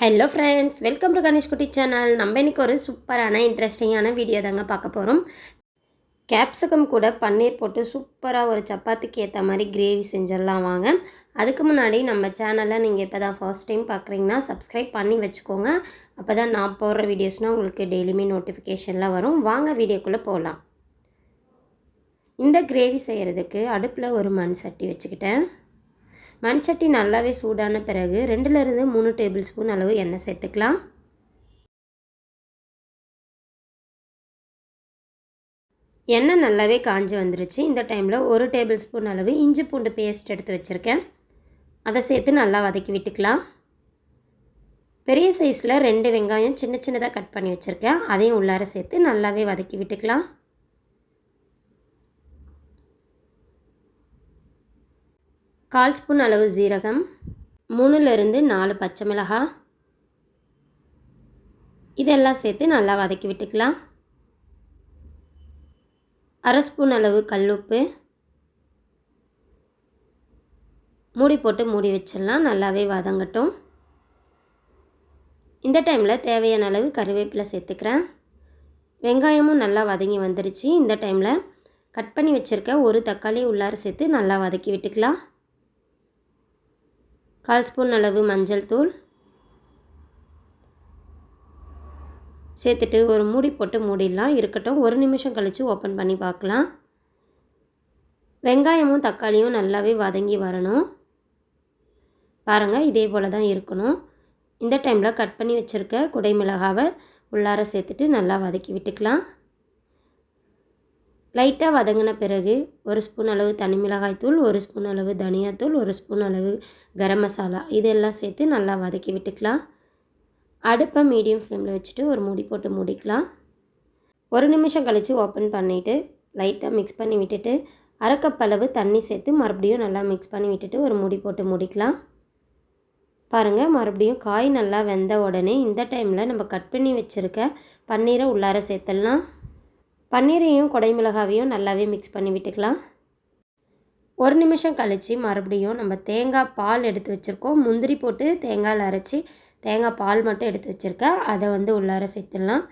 Hello friends, welcome to Ganesh குட்டி channel. நம்ம இன்றைக்கி ஒரு சூப்பரான இன்ட்ரெஸ்டிங்கான வீடியோ தாங்க பார்க்க போகிறோம். கேப்சிகம் கூட பன்னீர் போட்டு சூப்பராக ஒரு சப்பாத்திக்கு ஏற்ற மாதிரி கிரேவி செஞ்சிடலாம் வாங்க. அதுக்கு முன்னாடி நம்ம சேனலை நீங்கள் இப்போ தான் ஃபர்ஸ்ட் டைம் பார்க்குறீங்கன்னா சப்ஸ்கிரைப் பண்ணி வச்சுக்கோங்க. அப்போ தான் நான் போடுற வீடியோஸ்னால் உங்களுக்கு டெய்லியுமே நோட்டிஃபிகேஷனில் வரும். வாங்க வீடியோக்குள்ளே போகலாம். இந்த கிரேவி செய்கிறதுக்கு அடுப்பில் ஒரு மண் சட்டி வச்சுக்கிட்டேன். மண் சட்டி நல்லாவே சூடான பிறகு 2லிருந்து 3 டேபிள் ஸ்பூன் அளவு எண்ணெய் சேர்த்துக்கலாம். எண்ணெய் நல்லாவே காஞ்சி வந்துருச்சு. இந்த டைமில் 1 டேபிள் ஸ்பூன் அளவு இஞ்சி பூண்டு பேஸ்ட் எடுத்து வச்சுருக்கேன். அதை சேர்த்து நல்லா வதக்கி விட்டுக்கலாம். பெரிய சைஸில் 2 வெங்காயம் சின்ன சின்னதாக கட் பண்ணி வச்சுருக்கேன். அதையும் உள்ளார சேர்த்து நல்லாவே வதக்கி விட்டுக்கலாம். 1/4 ஸ்பூன் அளவு ஜீரகம், 3லிருந்து 4 பச்சை மிளகாய், இதெல்லாம் சேர்த்து நல்லா வதக்கி விட்டுக்கலாம். 1/2 ஸ்பூன் அளவு கல்லுப்பு, மூடி போட்டு மூடி வச்சிடலாம். நல்லாவே வதங்கட்டும். இந்த டைமில் தேவையான அளவு கருவேப்பிலை சேர்த்துக்கிறேன். வெங்காயமும் நல்லா வதங்கி வந்துருச்சு. இந்த டைமில் கட் பண்ணி வச்சுருக்க ஒரு தக்காளி உள்ளார சேர்த்து நல்லா வதக்கி விட்டுக்கலாம். 1/4 ஸ்பூன் அளவு மஞ்சள் தூள் சேர்த்துட்டு ஒரு மூடி போட்டு மூடிடலாம். இருக்கட்டும். 1 நிமிஷம் கழித்து ஓப்பன் பண்ணி பார்க்கலாம். வெங்காயமும் தக்காளியும் நல்லாவே வதங்கி வரணும். பாருங்கள், இதே போல் தான் இருக்கணும். இந்த டைமில் கட் பண்ணி வச்சுருக்க குடை மிளகாவை உள்ளார சேர்த்துட்டு நல்லா வதக்கி விட்டுக்கலாம். லைட்டாக வதங்கின பிறகு 1 ஸ்பூன் அளவு தனி மிளகாய் தூள், 1 ஸ்பூன் அளவு தனியாத்தூள், 1 ஸ்பூன் அளவு கரம் மசாலா இதெல்லாம் சேர்த்து நல்லா வதக்கி விட்டுக்கலாம். அடுப்பை மீடியம் ஃப்ளேமில் வச்சுட்டு ஒரு மூடி போட்டு மூடிக்கலாம். 1 நிமிஷம் கழித்து ஓப்பன் பண்ணிவிட்டு லைட்டாக மிக்ஸ் பண்ணி விட்டுட்டு 1/2 கப் அளவு தண்ணி சேர்த்து மறுபடியும் நல்லா மிக்ஸ் பண்ணி விட்டுட்டு ஒரு மூடி போட்டு மூடிக்கலாம். பாருங்கள், மறுபடியும் காய் நல்லா வெந்த உடனே இந்த டைமில் நம்ம கட் பண்ணி வச்சுருக்க பன்னீரை உள்ளார சேர்த்துடலாம். பன்னீரையும் குடை மிளகாவையும் நல்லாவே மிக்ஸ் பண்ணி விட்டுக்கலாம். 1 நிமிஷம் கழித்து மறுபடியும் நம்ம தேங்காய் பால் எடுத்து வச்சுருக்கோம். முந்திரி போட்டு தேங்காயில் அரைச்சி தேங்காய் பால் மட்டும் எடுத்து வச்சுருக்கேன். அதை உள்ளார சேர்த்துடலாம்.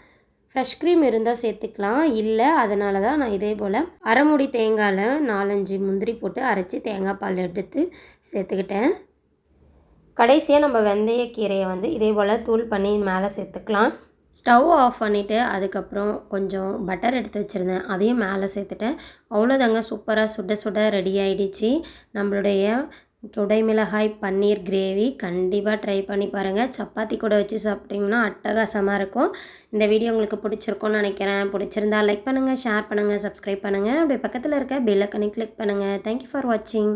ஃப்ரெஷ் க்ரீம் இருந்தால் சேர்த்துக்கலாம். இல்லை, அதனால தான் நான் இதே போல் அரை மூடி தேங்காயில் 4-5 முந்திரி போட்டு அரைச்சி தேங்காய் பால் எடுத்து சேர்த்துக்கிட்டேன். கடைசியாக நம்ம வெந்தயக்கீரையை இதே போல் தூள் பண்ணி மேலே சேர்த்துக்கலாம். ஸ்டவ் ஆஃப் பண்ணிவிட்டு அதுக்கப்புறம் கொஞ்சம் பட்டர் எடுத்து வச்சுருந்தேன். அதையும் மேலே சேர்த்துட்டேன். அவ்வளோதாங்க, சூப்பராக சுட சுட ரெடி ஆகிடுச்சு நம்மளுடைய குடை மிளகாய் பன்னீர் கிரேவி. கண்டிப்பாக ட்ரை பண்ணி பாருங்கள். சப்பாத்தி கூட வச்சு சாப்பிட்டிங்கன்னா அட்டகாசமாக இருக்கும். இந்த வீடியோ உங்களுக்கு பிடிச்சிருக்கும்னு நினைக்கிறேன். பிடிச்சிருந்தா லைக் பண்ணுங்கள், ஷேர் பண்ணுங்கள், சப்ஸ்கிரைப் பண்ணுங்கள். அப்படியே பக்கத்தில் இருக்க பெல் ஐகானை கிளிக் பண்ணுங்கள். தேங்க்யூ ஃபார் வாட்சிங்.